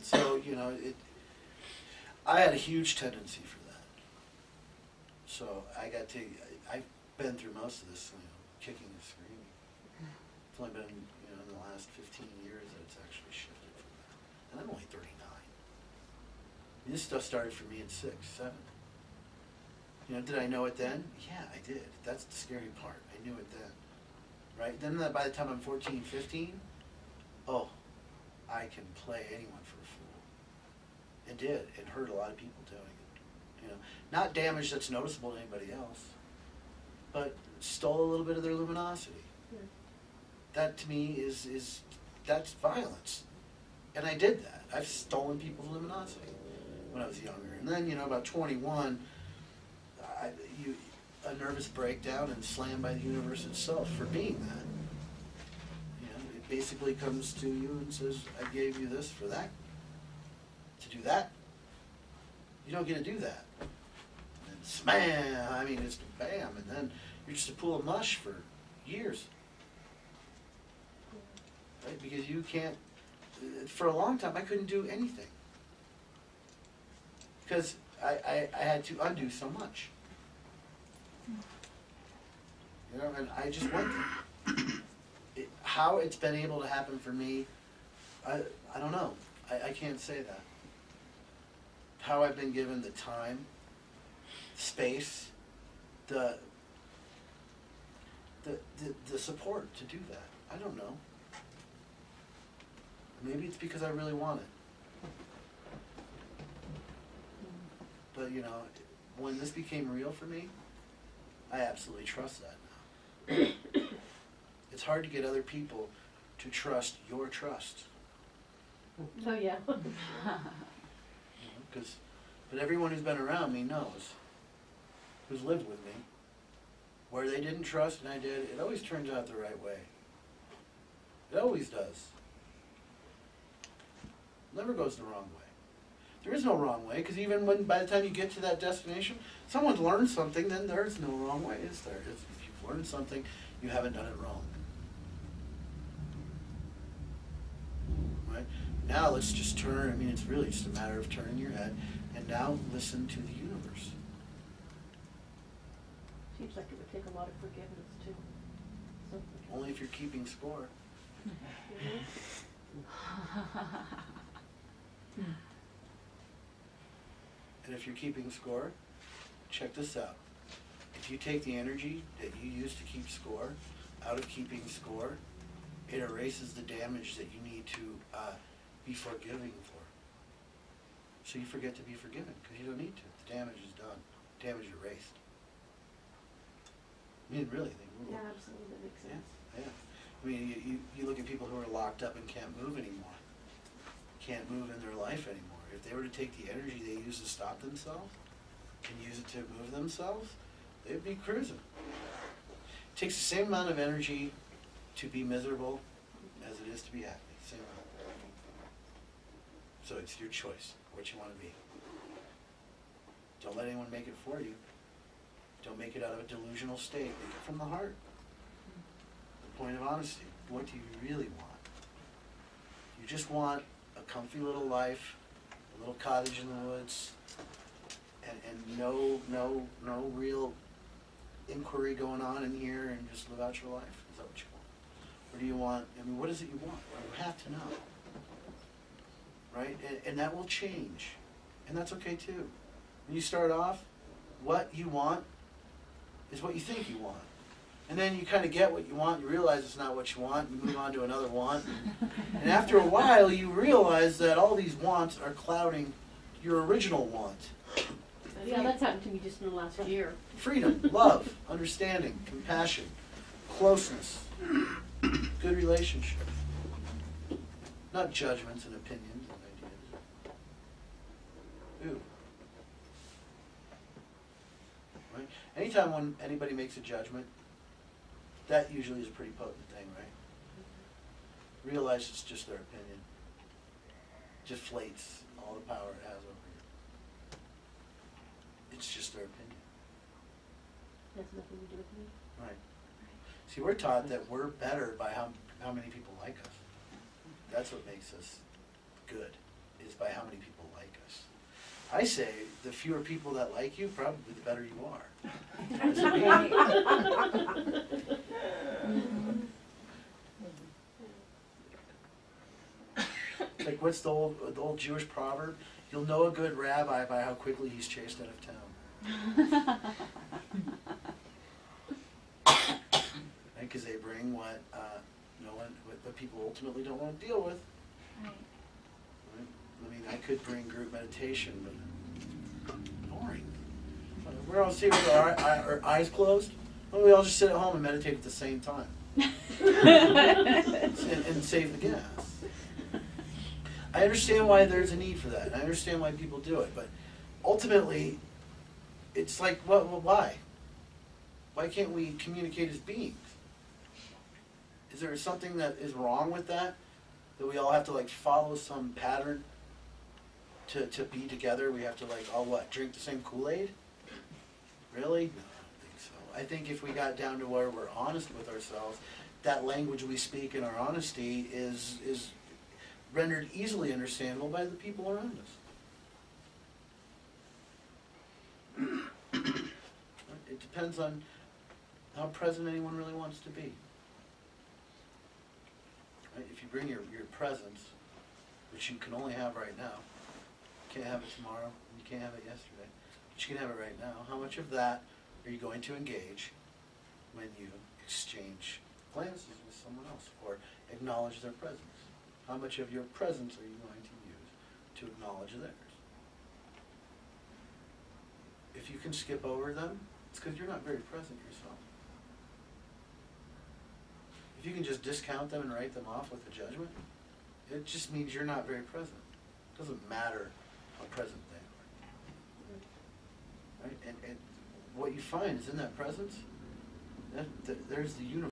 So, you know, I had a huge tendency for that. So I've been through most of this, you know, kicking and screaming. It's only been, you know, in the last 15 years that it's actually shifted from that. And I'm only 39. This stuff started for me at 6, 7. You know, did I know it then? Yeah, I did. That's the scary part. I knew it then. Right? Then by the time I'm 14, 15, oh, I can play anyone for a fool. It did. It hurt a lot of people doing it. You know, not damage that's noticeable to anybody else, but stole a little bit of their luminosity. Yeah. That to me that's violence. And I did that. I've stolen people's luminosity when I was younger. And then, you know, about 21, a nervous breakdown and slammed by the universe itself for being that. You know, it basically comes to you and says, I gave you this for that. To do that. You don't get to do that. And smash, I mean, it's bam, and then you're just a pool of mush for years. Right? Because you can't, for a long time, I couldn't do anything. Because I had to undo so much. You know, and I just went there. How it's been able to happen for me, I don't know. I can't say that. How I've been given the time, space, the support to do that. I don't know. Maybe it's because I really want it. But you know, when this became real for me, I absolutely trust that now. It's hard to get other people to trust your trust. Oh yeah. But everyone who's been around me knows, who's lived with me, where they didn't trust and I did, it always turns out the right way. It always does. Never goes the wrong way. There is no wrong way, because even when by the time you get to that destination, someone's learned something, then there's no wrong way, is there? If you've learned something, you haven't done it wrong. Right? Now let's just turn, I mean, it's really just a matter of turning your head, and now listen to the universe. Seems like it would take a lot of forgiveness, too. Only if you're keeping score. And if you're keeping score, check this out. If you take the energy that you use to keep score out of keeping score, it erases the damage that you need to be forgiving for. So you forget to be forgiven because you don't need to. The damage is done. Damage erased. I mean, really. Yeah, absolutely. That makes sense. Yeah. I mean, you look at people who are locked up and can't move anymore. Can't move in their life anymore. If they were to take the energy they use to stop themselves and use it to move themselves, they'd be cruising. It takes the same amount of energy to be miserable as it is to be happy. Same amount. So it's your choice, what you want to be. Don't let anyone make it for you. Don't make it out of a delusional state. Make it from the heart. The point of honesty. What do you really want? You just want a comfy little life, a little cottage in the woods, and no real inquiry going on in here, and just live out your life. Is that what you want? Or do you want, I mean, what is it you want? You have to know. Right? And that will change. And that's okay too. When you start off, what you want is what you think you want. And then you kind of get what you want, you realize it's not what you want, you move on to another want. And after a while, you realize that all these wants are clouding your original want. Yeah, that's happened to me just in the last year. Freedom, love, understanding, compassion, closeness, good relationship. Not judgments and opinions and ideas. Ooh. Right? Anytime when anybody makes a judgment, that usually is a pretty potent thing, right? Realize it's just their opinion. Deflates all the power it has over you. It's just their opinion. That's nothing to do with me. Right. See, we're taught that we're better by how many people like us. That's what makes us good, is by I say, the fewer people that like you, probably the better you are. Like, what's the old Jewish proverb? You'll know a good rabbi by how quickly he's chased out of town. Right? Because they bring what what people ultimately don't want to deal with. Right. Right? I mean, I could bring group meditation, but boring. We're all sitting with our eyes closed. Why don't we all just sit at home and meditate at the same time? and save the gas. I understand why there's a need for that. And I understand why people do it. But ultimately, it's like, why? Why can't we communicate as beings? Is there something that is wrong with that? That we all have to like follow some pattern to be together? We have to like all drink the same Kool-Aid? Really? No, I don't think so. I think if we got down to where we're honest with ourselves, that language we speak in our honesty is rendered easily understandable by the people around us. It depends on how present anyone really wants to be. Right? If you bring your presence, which you can only have right now, you can't have it tomorrow, and you can't have it yesterday, but you can have it right now, how much of that are you going to engage when you exchange glances with someone else or acknowledge their presence? How much of your presence are you going to use to acknowledge theirs? If you can skip over them, it's because you're not very present yourself. If you can just discount them and write them off with a judgment, it just means you're not very present. It doesn't matter how present they are. Right? And what you find is in that presence, there's the universe.